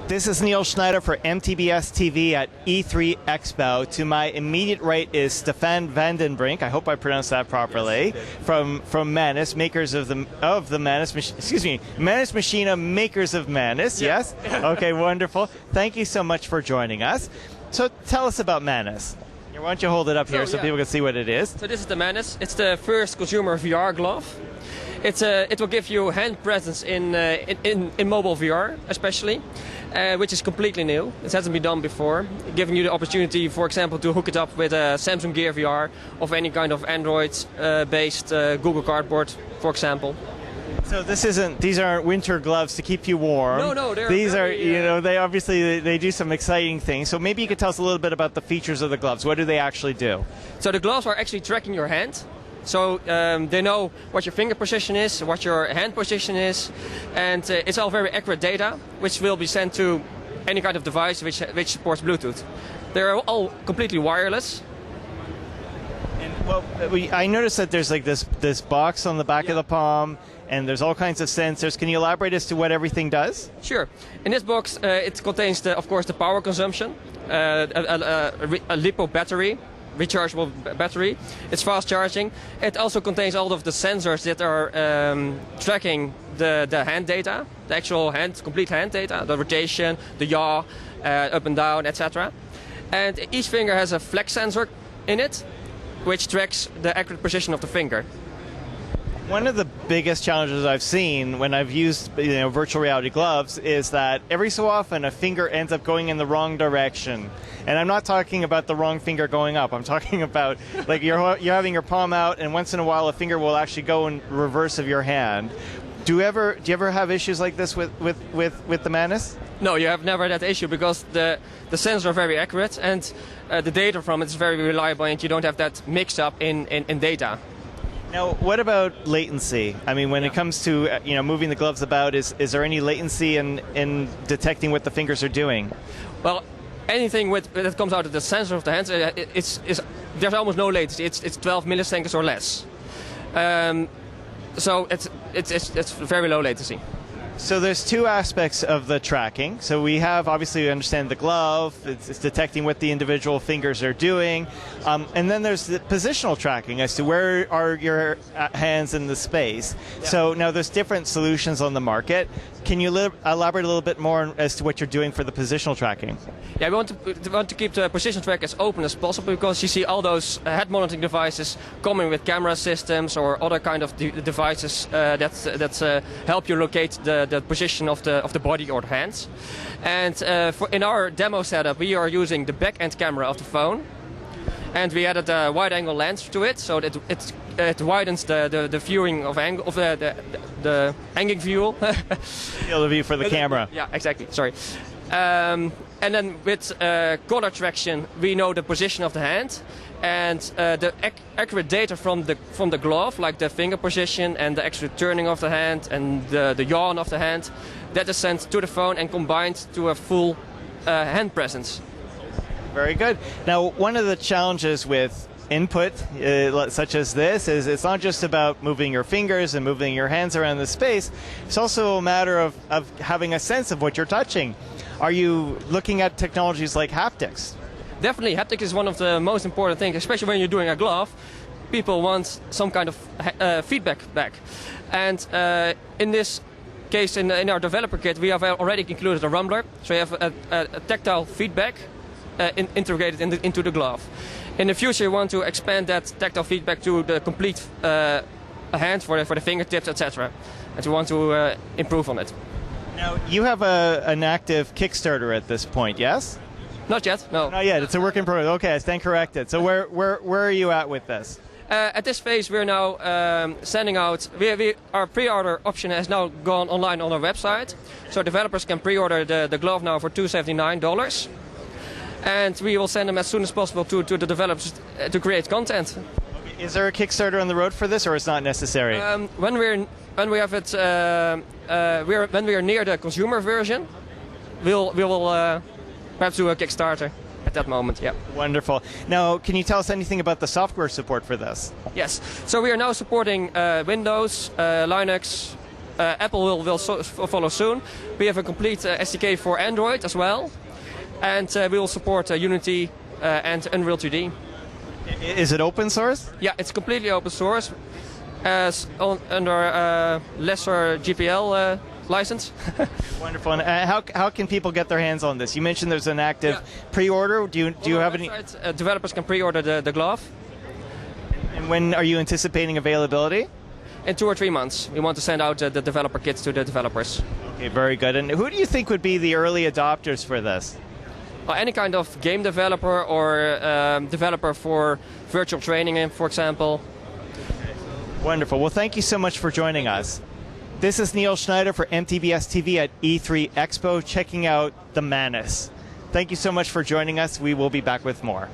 This is Neil Schneider for MTBS-TV at E3 Expo. To my immediate right is Stefan Vandenbrink. I hope I pronounced that properly. Yes, from Manus, makers of the Manus. Excuse me, Manus Machina, makers of Manus. Yeah. Yes. Okay, wonderful. Thank you so much for joining us. So tell us about Manus. Why don't you hold it up here so people can see what it is? So this is the Manus. It's the first consumer VR glove. It will give you hand presence in mobile VR, especially, which is completely new. It hasn't been done before, giving you the opportunity, for example, to hook it up with a Samsung Gear VR of any kind of Android-based Google Cardboard, for example. So these aren't winter gloves to keep you warm. No, these are, they obviously they do some exciting things. So maybe you could tell us a little bit about the features of the gloves. What do they actually do? So the gloves are actually tracking your hand. So they know what your finger position is, what your hand position is, and it's all very accurate data, which will be sent to any kind of device which supports Bluetooth. They're all completely wireless. And, well, I noticed that there's like this box on the back of the palm, and there's all kinds of sensors. Can you elaborate as to what everything does? Sure. In this box, it contains, of course, the power consumption, a LiPo battery, rechargeable battery. It's fast charging. It also contains all of the sensors that are tracking the hand data, the actual complete hand data, the rotation, the yaw, up and down, etc. And each finger has a flex sensor in it, which tracks the accurate position of the finger. One of the biggest challenges I've seen when I've used virtual reality gloves is that every so often a finger ends up going in the wrong direction. And I'm not talking about the wrong finger going up. I'm talking about like you're having your palm out, and once in a while a finger will actually go in reverse of your hand. Do you ever have issues like this with the Manus? No, you have never that issue because the sensors are very accurate and the data from it is very reliable, and you don't have that mix up in data. Now, what about latency? I mean, when it comes to moving the gloves about, is there any latency in detecting what the fingers are doing? Well, anything that comes out of the sensor of the hands, there's almost no latency. It's 12 milliseconds or less. So it's very low latency. So there's two aspects of the tracking. So we have, obviously, we understand the glove. It's detecting what the individual fingers are doing. And then there's the positional tracking as to where are your hands in the space. Yeah. So now there's different solutions on the market. Can you elaborate a little bit more as to what you're doing for the positional tracking? Yeah, we want to keep the position track as open as possible because you see all those head monitoring devices coming with camera systems or other kind of devices that help you locate the position of the body or the hands. And in our demo setup, we are using the back end camera of the phone, and we added a wide-angle lens to it, so that it widens the viewing of angle of the hanging view. Field of view for the camera. Yeah, exactly. Sorry. And then with color traction, we know the position of the hand, and the accurate data from the glove, like the finger position and the actual turning of the hand and the yawn of the hand, that is sent to the phone and combined to a full hand presence. Very good. Now, one of the challenges with input such as this is it's not just about moving your fingers and moving your hands around the space. It's also a matter of having a sense of what you're touching. Are you looking at technologies like haptics? Definitely, haptics is one of the most important things, especially when you're doing a glove. People want some kind of feedback back. And in this case, in our developer kit, we have already included a rumbler. So you have a tactile feedback integrated into the glove. In the future, we want to expand that tactile feedback to the complete hand for the fingertips, etc. And we want to improve on it. Now, you have an active Kickstarter at this point, yes? Not yet, no. Not yet. It's a work in progress. Okay, I stand corrected. So where are you at with this? At this phase, we're now sending out. Our pre-order option has now gone online on our website, so developers can pre-order the glove now for $279. And we will send them as soon as possible to the developers to create content. Is there a Kickstarter on the road for this, or it's not necessary? When we have it, when we are near the consumer version, we will perhaps do a Kickstarter at that moment. Yeah. Wonderful. Now, can you tell us anything about the software support for this? Yes. So we are now supporting Windows, Linux, Apple will follow soon. We have a complete SDK for Android as well, and we will support Unity and Unreal 2D. Is it open source? Yeah, it's completely open source, under lesser GPL license. Wonderful. And how can people get their hands on this? You mentioned there's an active pre-order. Do you have any? Developers can pre-order the glove. And when are you anticipating availability? In 2 or 3 months. We want to send out the developer kits to the developers. Okay, very good. And who do you think would be the early adopters for this? Any kind of game developer or developer for virtual training, for example. Wonderful. Well, thank you so much for joining us. This is Neil Schneider for MTBS-TV at E3 Expo, checking out the Manus. Thank you so much for joining us. We will be back with more.